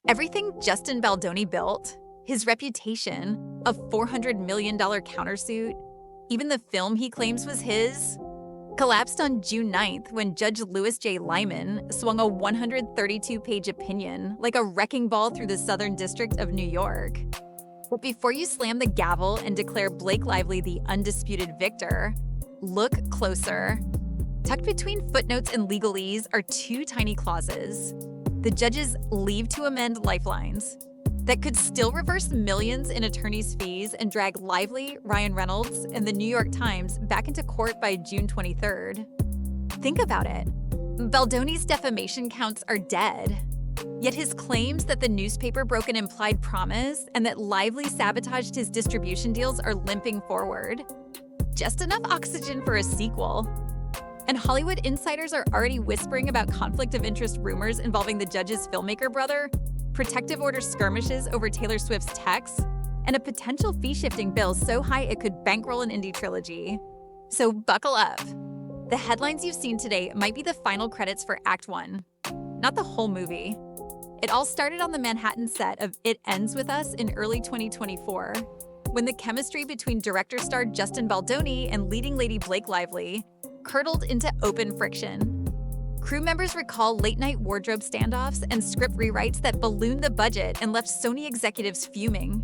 Everything Justin Baldoni built, his reputation, a $400 million countersuit, even the film he claims was his, collapsed on June 9th when Judge Louis J. Lyman swung a 132-page opinion like a wrecking ball through the Southern District of New York. But before you slam the gavel and declare Blake Lively the undisputed victor, look closer. Tucked between footnotes and legalese are two tiny clauses. The judge's leave to amend lifelines that could still reverse millions in attorneys' fees and drag Lively, Ryan Reynolds, and the New York Times back into court by June 23rd. Think about it. Baldoni's defamation counts are dead. Yet his claims that the newspaper broke an implied promise and that Lively sabotaged his distribution deals are limping forward. Just enough oxygen for a sequel. And Hollywood insiders are already whispering about conflict of interest rumors involving the judge's filmmaker brother, protective order skirmishes over Taylor Swift's texts, and a potential fee-shifting bill so high it could bankroll an indie trilogy. So buckle up. The headlines you've seen today might be the final credits for Act 1, not the whole movie. It all started on the Manhattan set of It Ends With Us in early 2024, when the chemistry between director-star Justin Baldoni and leading lady Blake Lively curdled into open friction. Crew members recall late-night wardrobe standoffs and script rewrites that ballooned the budget and left Sony executives fuming.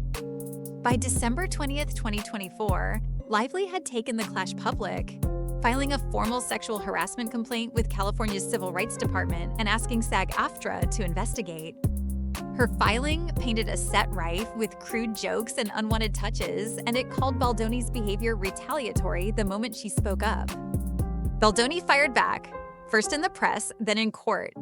By December 20th, 2024, Lively had taken the clash public, filing a formal sexual harassment complaint with California's Civil Rights Department and asking SAG-AFTRA to investigate. Her filing painted a set rife with crude jokes and unwanted touches, and it called Baldoni's behavior retaliatory the moment she spoke up. Baldoni fired back, first in the press, then in court,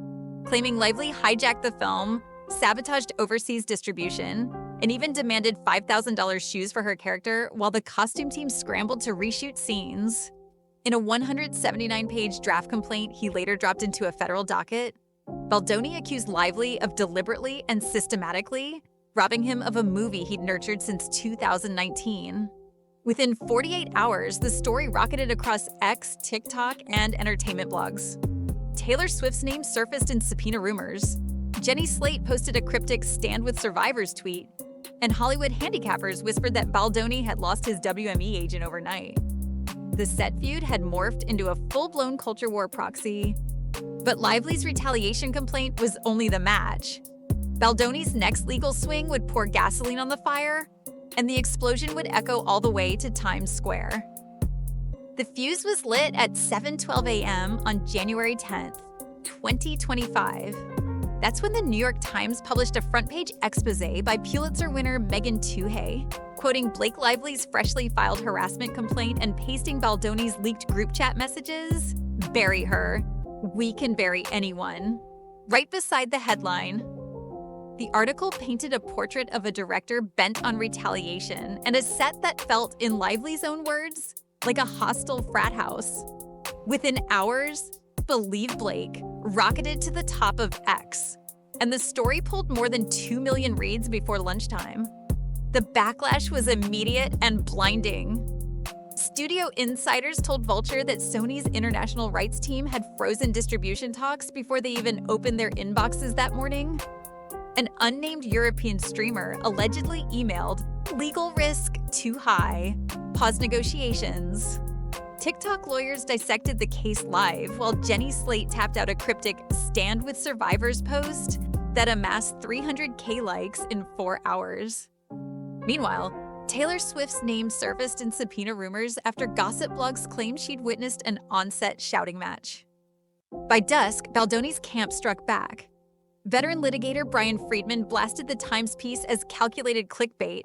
claiming Lively hijacked the film, sabotaged overseas distribution, and even demanded $5,000 shoes for her character while the costume team scrambled to reshoot scenes. In a 179-page draft complaint he later dropped into a federal docket, Baldoni accused Lively of deliberately and systematically robbing him of a movie he'd nurtured since 2019. Within 48 hours, the story rocketed across X, TikTok, and entertainment blogs. Taylor Swift's name surfaced in subpoena rumors. Jenny Slate posted a cryptic "Stand with Survivors" tweet, and Hollywood handicappers whispered that Baldoni had lost his WME agent overnight. The set feud had morphed into a full-blown culture war proxy. But Lively's retaliation complaint was only the match. Baldoni's next legal swing would pour gasoline on the fire, and the explosion would echo all the way to Times Square. The fuse was lit at 7:12 a.m. on January 10th, 2025. That's when the New York Times published a front-page expose by Pulitzer winner Megan Twohey, quoting Blake Lively's freshly filed harassment complaint and pasting Baldoni's leaked group chat messages, "Bury her. We can bury anyone," right beside the headline. The article painted a portrait of a director bent on retaliation and a set that felt, in Lively's own words, like a hostile frat house. Within hours, Believe Blake rocketed to the top of X, and the story pulled more than 2 million reads before lunchtime. The backlash was immediate and blinding. Studio insiders told Vulture that Sony's international rights team had frozen distribution talks before they even opened their inboxes that morning. An unnamed European streamer allegedly emailed, "Legal risk too high. Pause negotiations." TikTok lawyers dissected the case live while Jenny Slate tapped out a cryptic "Stand with Survivors" post that amassed 300K likes in 4 hours. Meanwhile, Taylor Swift's name surfaced in subpoena rumors after gossip blogs claimed she'd witnessed an on-set shouting match. By dusk, Baldoni's camp struck back. Veteran litigator Brian Friedman blasted the Times piece as calculated clickbait,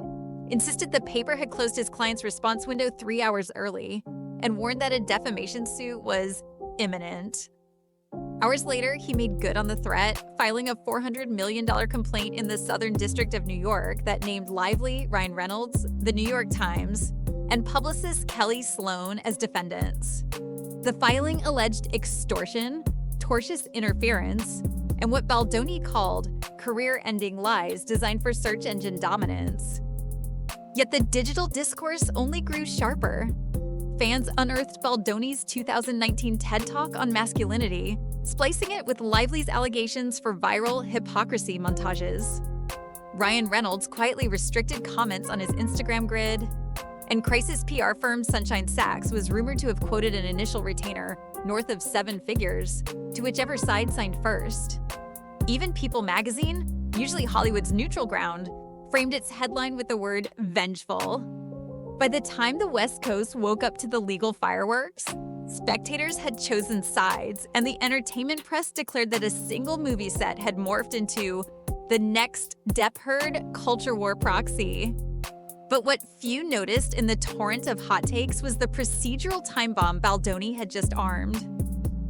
insisted the paper had closed his client's response window 3 hours early, and warned that a defamation suit was imminent. Hours later, he made good on the threat, filing a $400 million complaint in the Southern District of New York that named Lively, Ryan Reynolds, the New York Times, and publicist Kelly Sloan as defendants. The filing alleged extortion, tortious interference, and what Baldoni called career-ending lies designed for search engine dominance. Yet the digital discourse only grew sharper. Fans unearthed Baldoni's 2019 TED Talk on masculinity, splicing it with Lively's allegations for viral hypocrisy montages. Ryan Reynolds quietly restricted comments on his Instagram grid, and crisis PR firm Sunshine Sachs was rumored to have quoted an initial retainer north of 7 figures to whichever side signed first. Even People magazine, usually Hollywood's neutral ground, framed its headline with the word vengeful. By the time the West Coast woke up to the legal fireworks, spectators had chosen sides, and the entertainment press declared that a single movie set had morphed into the next Depp-Heard culture war proxy. But what few noticed in the torrent of hot takes was the procedural time bomb Baldoni had just armed.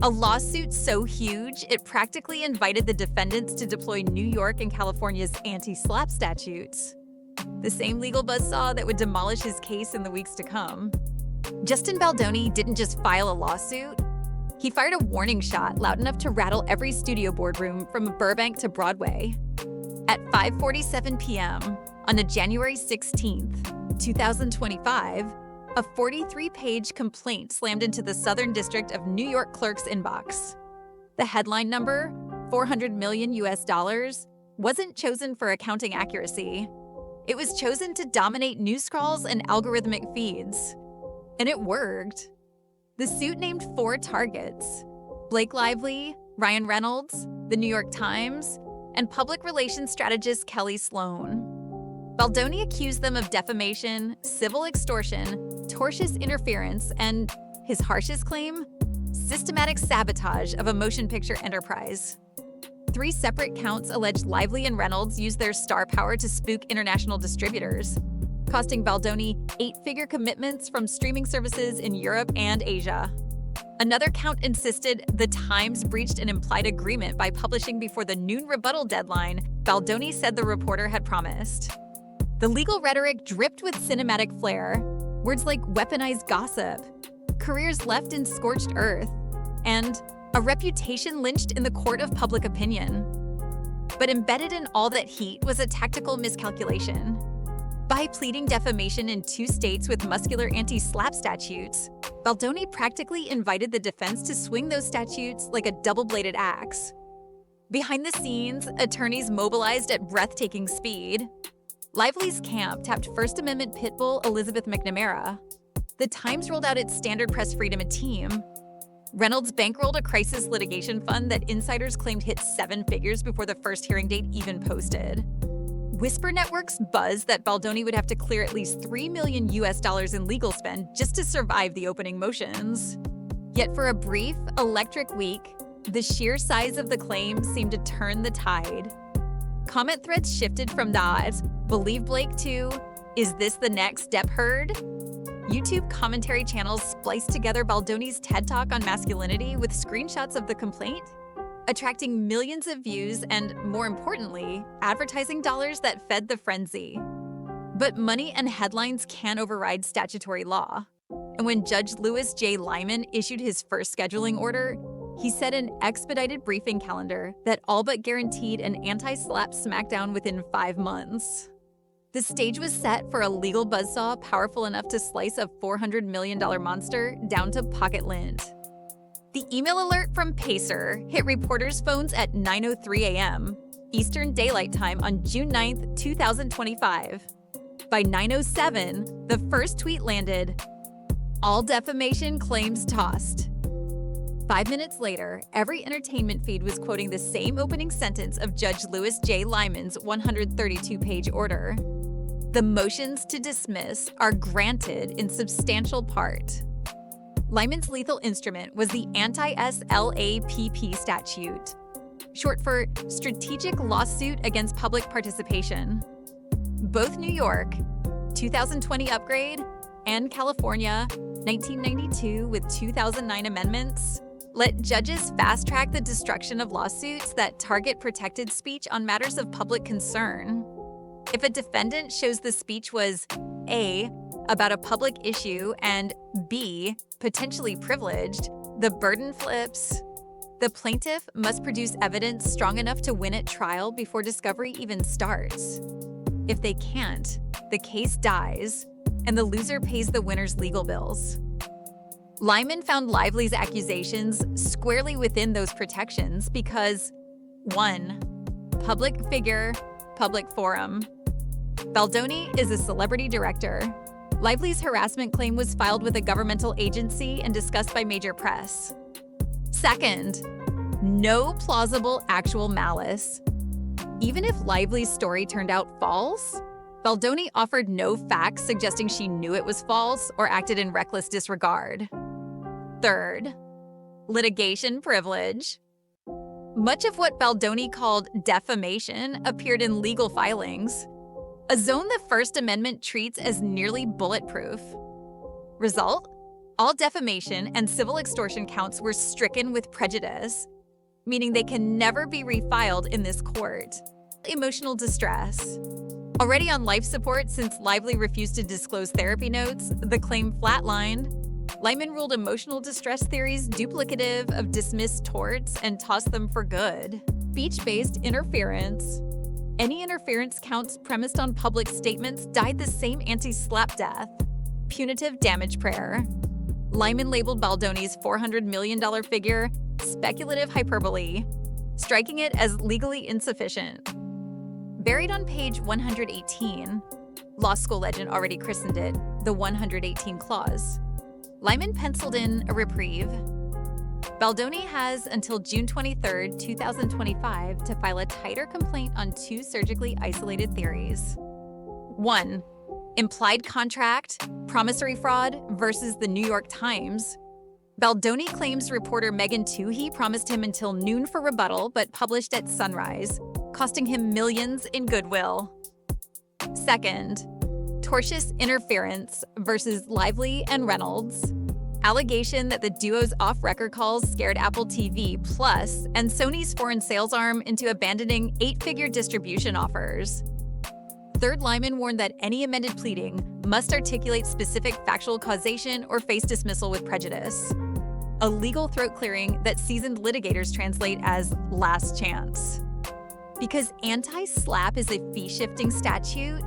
A lawsuit so huge, it practically invited the defendants to deploy New York and California's anti-SLAPP statutes, the same legal buzzsaw that would demolish his case in the weeks to come. Justin Baldoni didn't just file a lawsuit. He fired a warning shot loud enough to rattle every studio boardroom from Burbank to Broadway. At 5:47 p.m. on a January 16th, 2025, a 43-page complaint slammed into the Southern District of New York clerk's inbox. The headline number, $400 million, wasn't chosen for accounting accuracy. It was chosen to dominate news scrolls and algorithmic feeds. And it worked. The suit named 4 targets: Blake Lively, Ryan Reynolds, The New York Times, and public relations strategist Kelly Sloan. Baldoni accused them of defamation, civil extortion, tortious interference, and, his harshest claim, systematic sabotage of a motion picture enterprise. 3 separate counts alleged Lively and Reynolds used their star power to spook international distributors, costing Baldoni 8-figure commitments from streaming services in Europe and Asia. Another count insisted the Times breached an implied agreement by publishing before the noon rebuttal deadline Baldoni said the reporter had promised. The legal rhetoric dripped with cinematic flair, words like weaponized gossip, careers left in scorched earth, and a reputation lynched in the court of public opinion. But embedded in all that heat was a tactical miscalculation. By pleading defamation in 2 states with muscular anti-SLAPP statutes, Baldoni practically invited the defense to swing those statutes like a double-bladed axe. Behind the scenes, attorneys mobilized at breathtaking speed. Lively's camp tapped First Amendment pitbull Elizabeth McNamara. The Times rolled out its standard press freedom team. Reynolds bankrolled a crisis litigation fund that insiders claimed hit 7 figures before the first hearing date even posted. Whisper networks buzzed that Baldoni would have to clear at least $3 million in legal spend just to survive the opening motions. Yet for a brief, electric week, the sheer size of the claim seemed to turn the tide. Comment threads shifted from "Nas, believe Blake" to "Is this the next Depp-Heard?" YouTube commentary channels spliced together Baldoni's TED Talk on masculinity with screenshots of the complaint, attracting millions of views and, more importantly, advertising dollars that fed the frenzy. But money and headlines can override statutory law. And when Judge Louis J. Lyman issued his first scheduling order, he set an expedited briefing calendar that all but guaranteed an anti-SLAPP smackdown within 5 months. The stage was set for a legal buzzsaw powerful enough to slice a $400 million monster down to pocket lint. The email alert from Pacer hit reporters' phones at 9:03 a.m. Eastern Daylight Time on June 9, 2025. By 9:07, the first tweet landed, "All defamation claims tossed." 5 minutes later, every entertainment feed was quoting the same opening sentence of Judge Louis J. Lyman's 132-page order. The motions to dismiss are granted in substantial part. Lyman's lethal instrument was the anti-SLAPP statute, short for Strategic Lawsuit Against Public Participation. Both New York, 2020 upgrade, and California, 1992 with 2009 amendments, let judges fast-track the destruction of lawsuits that target protected speech on matters of public concern. If a defendant shows the speech was A, about a public issue, and B, potentially privileged, the burden flips. The plaintiff must produce evidence strong enough to win at trial before discovery even starts. If they can't, the case dies, and the loser pays the winner's legal bills. Lyman found Lively's accusations squarely within those protections because 1. Public figure, public forum. Baldoni is a celebrity director. Lively's harassment claim was filed with a governmental agency and discussed by major press. 2nd, no plausible actual malice. Even if Lively's story turned out false, Baldoni offered no facts suggesting she knew it was false or acted in reckless disregard. 3rd, litigation privilege. Much of what Baldoni called defamation appeared in legal filings, a zone the First Amendment treats as nearly bulletproof. Result? All defamation and civil extortion counts were stricken with prejudice, meaning they can never be refiled in this court. Emotional distress. Already on life support since Lively refused to disclose therapy notes, the claim flatlined. Lyman ruled emotional distress theories duplicative of dismissed torts and tossed them for good. Speech-based interference. Any interference counts premised on public statements died the same anti-slap death. Punitive damage prayer. Lyman labeled Baldoni's $400 million figure speculative hyperbole, striking it as legally insufficient. Buried on page 118, law school legend already christened it the 118 Clause, Lyman penciled in a reprieve. Baldoni has until June 23, 2025 to file a tighter complaint on 2 surgically isolated theories. 1. Implied contract, promissory fraud versus the New York Times. Baldoni claims reporter Megan Toohey promised him until noon for rebuttal but published at sunrise, costing him millions in goodwill. 2nd, tortious interference versus Lively and Reynolds. Allegation that the duo's off-record calls scared Apple TV Plus and Sony's foreign sales arm into abandoning 8-figure distribution offers. 3rd, Lyman warned that any amended pleading must articulate specific factual causation or face dismissal with prejudice. A legal throat clearing that seasoned litigators translate as last chance. Because anti-SLAPP is a fee-shifting statute,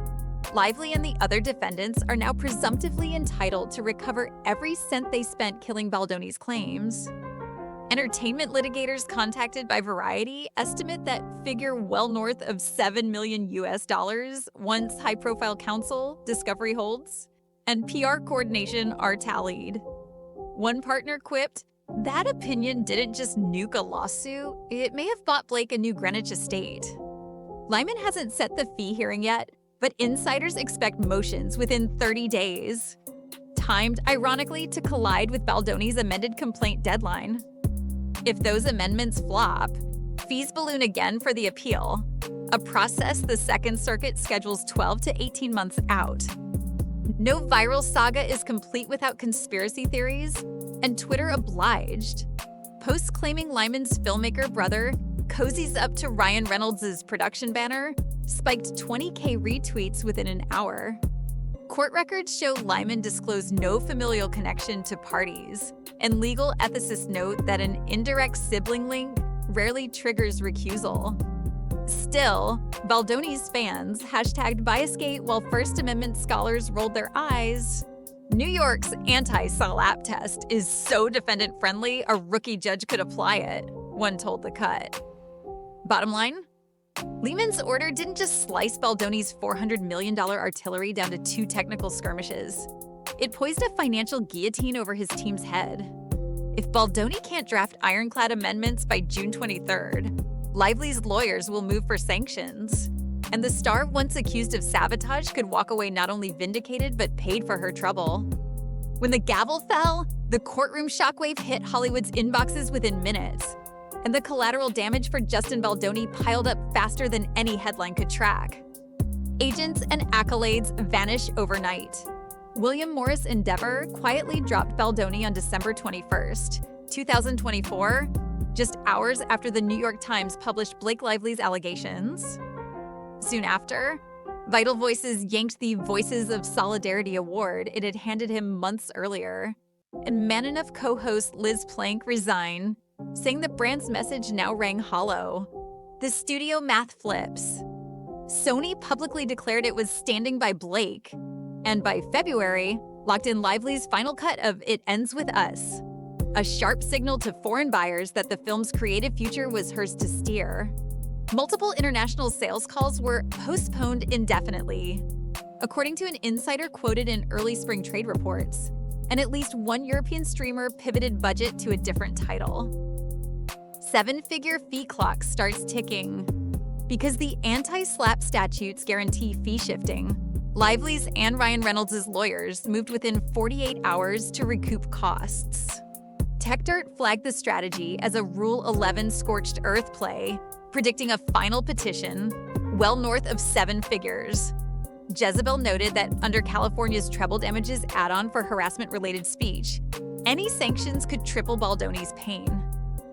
Lively and the other defendants are now presumptively entitled to recover every cent they spent killing Baldoni's claims. Entertainment litigators contacted by Variety estimate that figure well north of $7 million once high-profile counsel, discovery holds, and PR coordination are tallied. One partner quipped, "That opinion didn't just nuke a lawsuit, it may have bought Blake a new Greenwich estate." Lyman hasn't set the fee hearing yet, but insiders expect motions within 30 days, timed ironically to collide with Baldoni's amended complaint deadline. If those amendments flop, fees balloon again for the appeal, a process the Second Circuit schedules 12 to 18 months out. No viral saga is complete without conspiracy theories, and Twitter obliged. Posts claiming Lyman's filmmaker brother cozies up to Ryan Reynolds' production banner spiked 20K retweets within an hour. Court records show Lyman disclosed no familial connection to parties, and legal ethicists note that an indirect sibling link rarely triggers recusal. Still, Baldoni's fans hashtagged Biasgate while First Amendment scholars rolled their eyes. New York's anti-SLAPP test is so defendant-friendly a rookie judge could apply it, one told The Cut. Bottom line? Lyman's order didn't just slice Baldoni's $400 million artillery down to 2 technical skirmishes. It poised a financial guillotine over his team's head. If Baldoni can't draft ironclad amendments by June 23rd, Lively's lawyers will move for sanctions. And the star once accused of sabotage could walk away not only vindicated but paid for her trouble. When the gavel fell, the courtroom shockwave hit Hollywood's inboxes within minutes. And the collateral damage for Justin Baldoni piled up faster than any headline could track. Agents and accolades vanish overnight. William Morris Endeavor quietly dropped Baldoni on December 21st, 2024, just hours after the New York Times published Blake Lively's allegations. Soon after, Vital Voices yanked the Voices of Solidarity award it had handed him months earlier, and Man Enough co-host Liz Plank resigned, saying the brand's message now rang hollow. The studio math flips. Sony publicly declared it was standing by Blake, and by February, locked in Lively's final cut of It Ends With Us, a sharp signal to foreign buyers that the film's creative future was hers to steer. Multiple international sales calls were postponed indefinitely, according to an insider quoted in early spring trade reports, and at least one European streamer pivoted budget to a different title. Seven-figure fee clock starts ticking. Because the anti-SLAPP statutes guarantee fee shifting, Lively's and Ryan Reynolds' lawyers moved within 48 hours to recoup costs. TechDirt flagged the strategy as a Rule 11 scorched earth play, predicting a final petition well north of seven figures. Jezebel noted that under California's treble damages add-on for harassment-related speech, any sanctions could triple Baldoni's pain,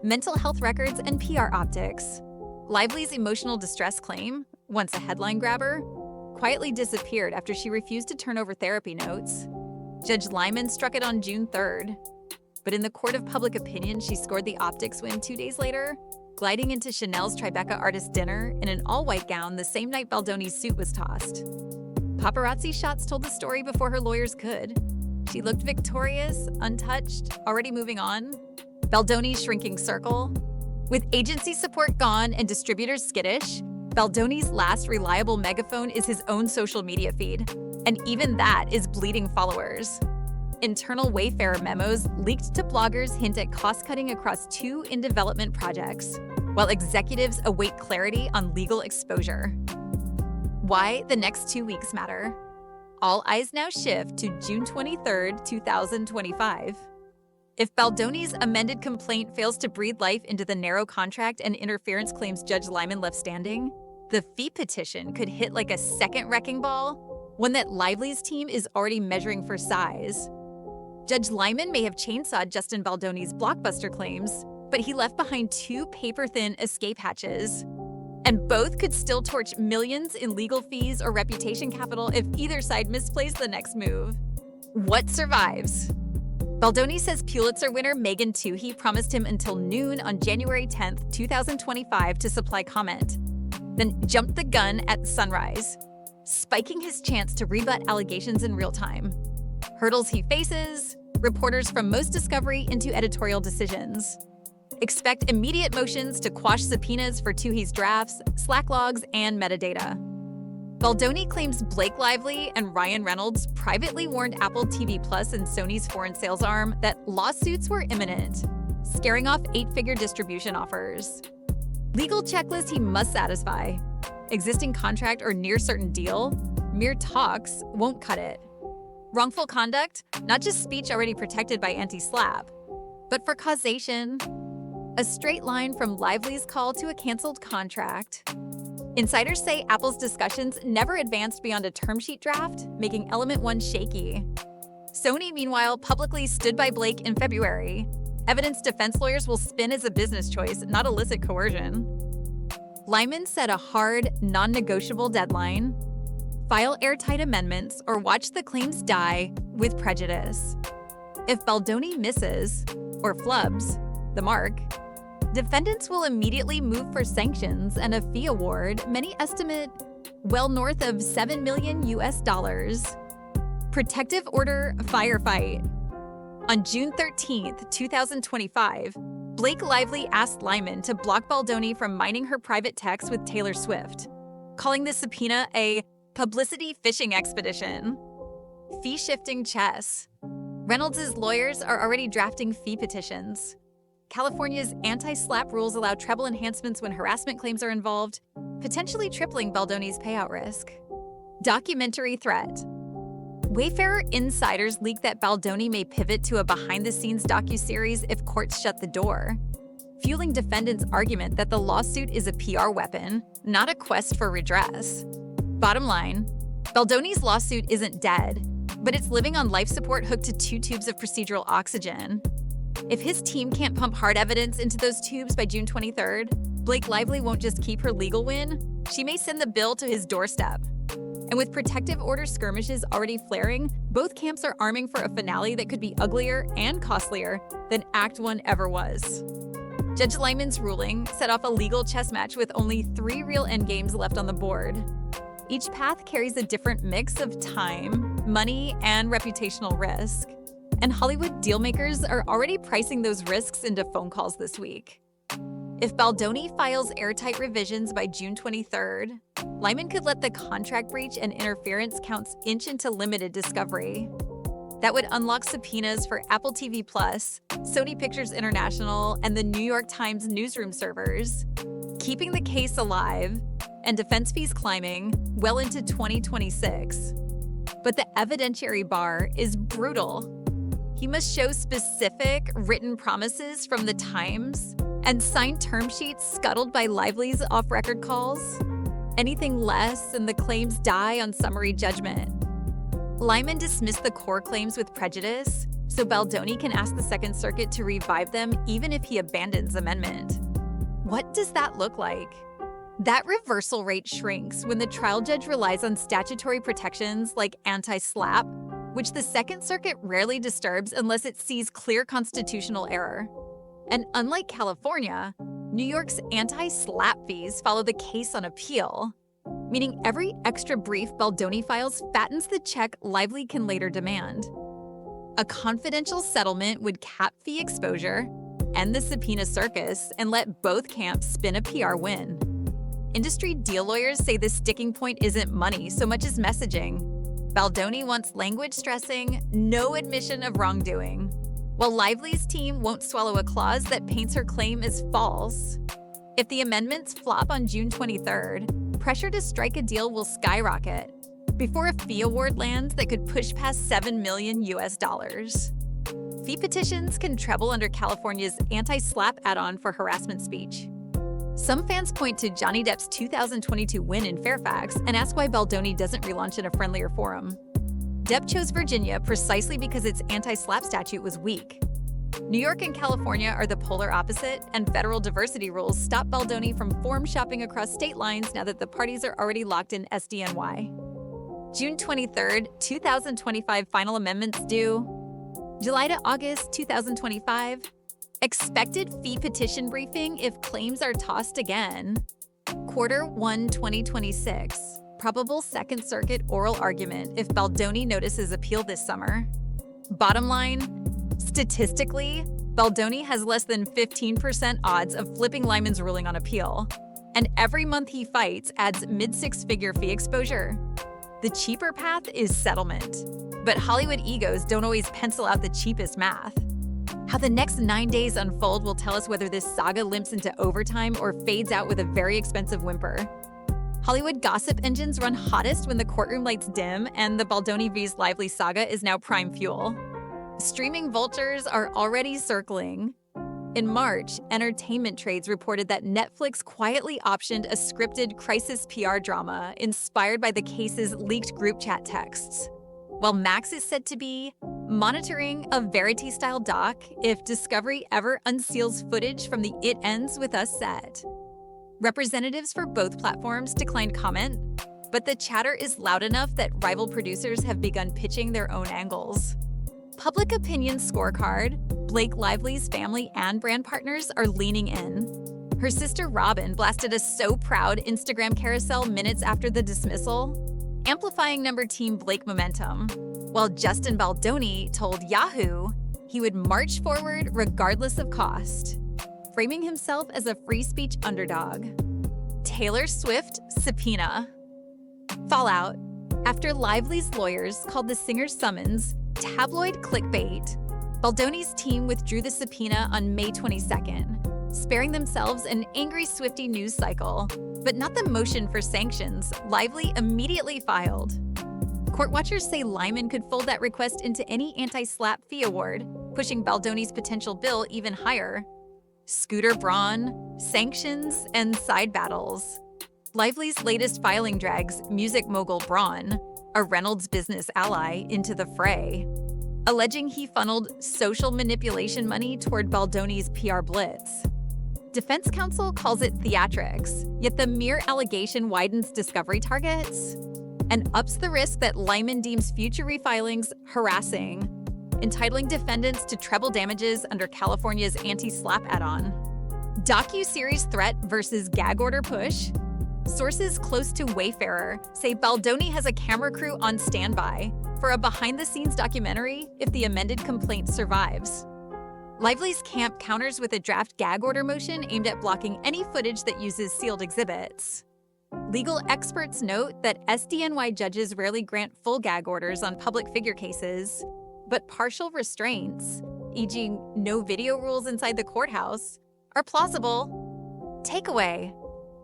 mental health records, and PR optics. Lively's emotional distress claim, once a headline grabber, quietly disappeared after she refused to turn over therapy notes. Judge Lyman struck it on June 3rd. But in the court of public opinion, she scored the optics win 2 days later, gliding into Chanel's Tribeca artist dinner in an all-white gown the same night Baldoni's suit was tossed. Paparazzi shots told the story before her lawyers could. She looked victorious, untouched, already moving on. Baldoni's shrinking circle. With agency support gone and distributors skittish, Baldoni's last reliable megaphone is his own social media feed, and even that is bleeding followers. Internal Wayfarer memos leaked to bloggers hint at cost-cutting across 2 in-development projects, while executives await clarity on legal exposure. Why the next 2 weeks matter. All eyes now shift to June 23, 2025. If Baldoni's amended complaint fails to breathe life into the narrow contract and interference claims Judge Lyman left standing, the fee petition could hit like a second wrecking ball, one that Lively's team is already measuring for size. Judge Lyman may have chainsawed Justin Baldoni's blockbuster claims, but he left behind 2 paper-thin escape hatches. And both could still torch millions in legal fees or reputation capital if either side misplays the next move. What survives? Baldoni says Pulitzer winner Megan Twohey promised him until noon on January 10, 2025 to supply comment, then jumped the gun at sunrise, spiking his chance to rebut allegations in real time. Hurdles he faces, reporters from most discovery into editorial decisions. Expect immediate motions to quash subpoenas for Twohey's drafts, Slack logs, and metadata. Baldoni claims Blake Lively and Ryan Reynolds privately warned Apple TV Plus and Sony's foreign sales arm that lawsuits were imminent, scaring off 8-figure distribution offers. Legal checklist he must satisfy. Existing contract or near certain deal, mere talks won't cut it. Wrongful conduct, not just speech already protected by anti-SLAPP, but for causation. A straight line from Lively's call to a canceled contract. Insiders say Apple's discussions never advanced beyond a term sheet draft, making Element 1 shaky. Sony, meanwhile, publicly stood by Blake in February. Evidence defense lawyers will spin as a business choice, not illicit coercion. Lyman set a hard, non-negotiable deadline. File airtight amendments or watch the claims die with prejudice. If Baldoni misses, or flubs, the mark, defendants will immediately move for sanctions and a fee award many estimate well north of $7 million US. Protective order firefight. On June 13, 2025, Blake Lively asked Lyman to block Baldoni from mining her private texts with Taylor Swift, calling the subpoena a publicity fishing expedition. Fee-shifting chess. Reynolds' lawyers are already drafting fee petitions. California's anti-SLAPP rules allow treble enhancements when harassment claims are involved, potentially tripling Baldoni's payout risk. Documentary threat. Wayfarer insiders leak that Baldoni may pivot to a behind-the-scenes docuseries if courts shut the door, fueling defendants' argument that the lawsuit is a PR weapon, not a quest for redress. Bottom line, Baldoni's lawsuit isn't dead, but it's living on life support hooked to 2 tubes of procedural oxygen. If his team can't pump hard evidence into those tubes by June 23rd, Blake Lively won't just keep her legal win, she may send the bill to his doorstep. And with protective order skirmishes already flaring, both camps are arming for a finale that could be uglier and costlier than Act 1 ever was. Judge Lyman's ruling set off a legal chess match with only 3 real endgames left on the board. Each path carries a different mix of time, money, and reputational risk. And Hollywood dealmakers are already pricing those risks into phone calls this week. If Baldoni files airtight revisions by June 23rd, Lyman could let the contract breach and interference counts inch into limited discovery. That would unlock subpoenas for Apple TV+, Sony Pictures International, and the New York Times newsroom servers, keeping the case alive and defense fees climbing well into 2026. But the evidentiary bar is brutal. He must show specific written promises from the Times and signed term sheets scuttled by Lively's off-record calls. Anything less, and the claims die on summary judgment. Lyman dismissed the core claims with prejudice, so Baldoni can ask the Second Circuit to revive them even if he abandons amendment. What does that look like? That reversal rate shrinks when the trial judge relies on statutory protections like anti-SLAPP, which the Second Circuit rarely disturbs unless it sees clear constitutional error. And unlike California, New York's anti-SLAPP fees follow the case on appeal, meaning every extra brief Baldoni files fattens the check Lively can later demand. A confidential settlement would cap fee exposure, end the subpoena circus, and let both camps spin a PR win. Industry deal lawyers say the sticking point isn't money so much as messaging. Baldoni wants language stressing no admission of wrongdoing, while Lively's team won't swallow a clause that paints her claim as false. If the amendments flop on June 23rd, pressure to strike a deal will skyrocket before a fee award lands that could push past $7 million. Fee petitions can treble under California's anti-SLAPP add-on for harassment speech. Some fans point to Johnny Depp's 2022 win in Fairfax and ask why Baldoni doesn't relaunch in a friendlier forum. Depp chose Virginia precisely because its anti-SLAPP statute was weak. New York and California are the polar opposite, and federal diversity rules stop Baldoni from forum shopping across state lines now that the parties are already locked in SDNY. June 23rd, 2025 final amendments due. July to August 2025. Expected fee petition briefing if claims are tossed again. Q1 2026. Probable Second Circuit oral argument if Baldoni notices appeal this summer. Bottom line, statistically, Baldoni has less than 15% odds of flipping Lyman's ruling on appeal, and every month he fights adds mid-six-figure fee exposure. The cheaper path is settlement, but Hollywood egos don't always pencil out the cheapest math. How the next 9 days unfold will tell us whether this saga limps into overtime or fades out with a very expensive whimper. Hollywood gossip engines run hottest when the courtroom lights dim, and the Baldoni vs. Lively saga is now prime fuel. Streaming vultures are already circling. In March, Entertainment Trades reported that Netflix quietly optioned a scripted crisis PR drama inspired by the case's leaked group chat texts, while Max is said to be monitoring a Verity-style doc if Discovery ever unseals footage from the It Ends With Us set. Representatives for both platforms declined comment, but the chatter is loud enough that rival producers have begun pitching their own angles. Public opinion scorecard, Blake Lively's family and brand partners are leaning in. Her sister Robin blasted a "so proud" Instagram carousel minutes after the dismissal, amplifying number team Blake momentum, while Justin Baldoni told Yahoo he would march forward regardless of cost, framing himself as a free speech underdog. Taylor Swift subpoena. Fallout. After Lively's lawyers called the singer's summons tabloid clickbait, Baldoni's team withdrew the subpoena on May 22nd, sparing themselves an angry Swiftie news cycle, but not the motion for sanctions Lively immediately filed. Court watchers say Lyman could fold that request into any anti-SLAPP fee award, pushing Baldoni's potential bill even higher. Scooter Braun, sanctions, and side battles. Lively's latest filing drags music mogul Braun, a Reynolds business ally, into the fray, alleging he funneled social manipulation money toward Baldoni's PR blitz. Defense counsel calls it theatrics, yet the mere allegation widens discovery targets and ups the risk that Lyman deems future refilings harassing, entitling defendants to treble damages under California's anti-SLAPP add-on. Docu-series threat versus gag order push. Sources close to Wayfarer say Baldoni has a camera crew on standby, for a behind-the-scenes documentary if the amended complaint survives. Lively's camp counters with a draft gag order motion aimed at blocking any footage that uses sealed exhibits. Legal experts note that SDNY judges rarely grant full gag orders on public figure cases, but partial restraints, e.g. no video rules inside the courthouse, are plausible. Takeaway: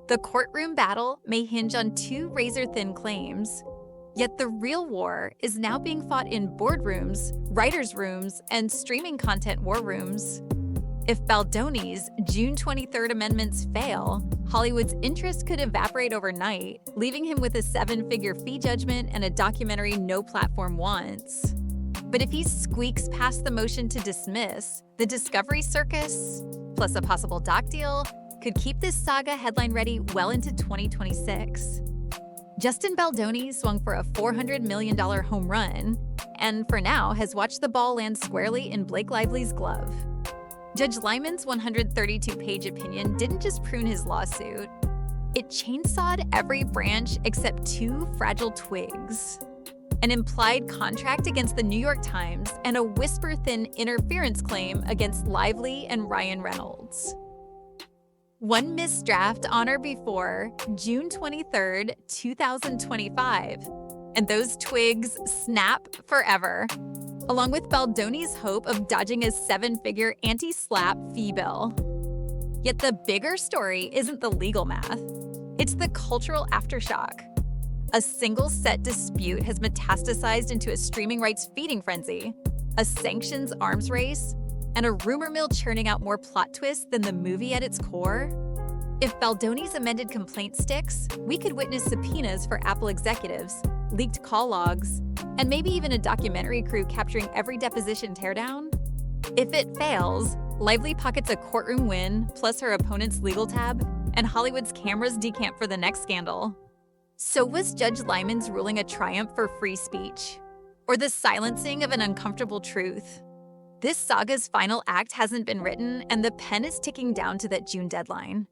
the courtroom battle may hinge on two razor-thin claims, yet the real war is now being fought in boardrooms, writers' rooms, and streaming content war rooms. If Baldoni's June 23rd amendments fail, Hollywood's interest could evaporate overnight, leaving him with a seven-figure fee judgment and a documentary no platform wants. But if he squeaks past the motion to dismiss, the Discovery Circus, plus a possible doc deal, could keep this saga headline ready well into 2026. Justin Baldoni swung for a $400 million home run, and for now has watched the ball land squarely in Blake Lively's glove. Judge Lyman's 132-page opinion didn't just prune his lawsuit, it chainsawed every branch except two fragile twigs: an implied contract against the New York Times and a whisper-thin interference claim against Lively and Ryan Reynolds. One misdraft on or before June 23rd, 2025, and those twigs snap forever, along with Baldoni's hope of dodging a seven-figure anti-SLAPP fee bill. Yet the bigger story isn't the legal math, it's the cultural aftershock. A single set dispute has metastasized into a streaming rights feeding frenzy, a sanctions arms race, and a rumor mill churning out more plot twists than the movie at its core. If Baldoni's amended complaint sticks, we could witness subpoenas for Apple executives, leaked call logs, and maybe even a documentary crew capturing every deposition teardown. If it fails, Lively pockets a courtroom win, plus her opponent's legal tab, and Hollywood's cameras decamp for the next scandal. So was Judge Lyman's ruling a triumph for free speech, or the silencing of an uncomfortable truth? This saga's final act hasn't been written, and the pen is ticking down to that June deadline.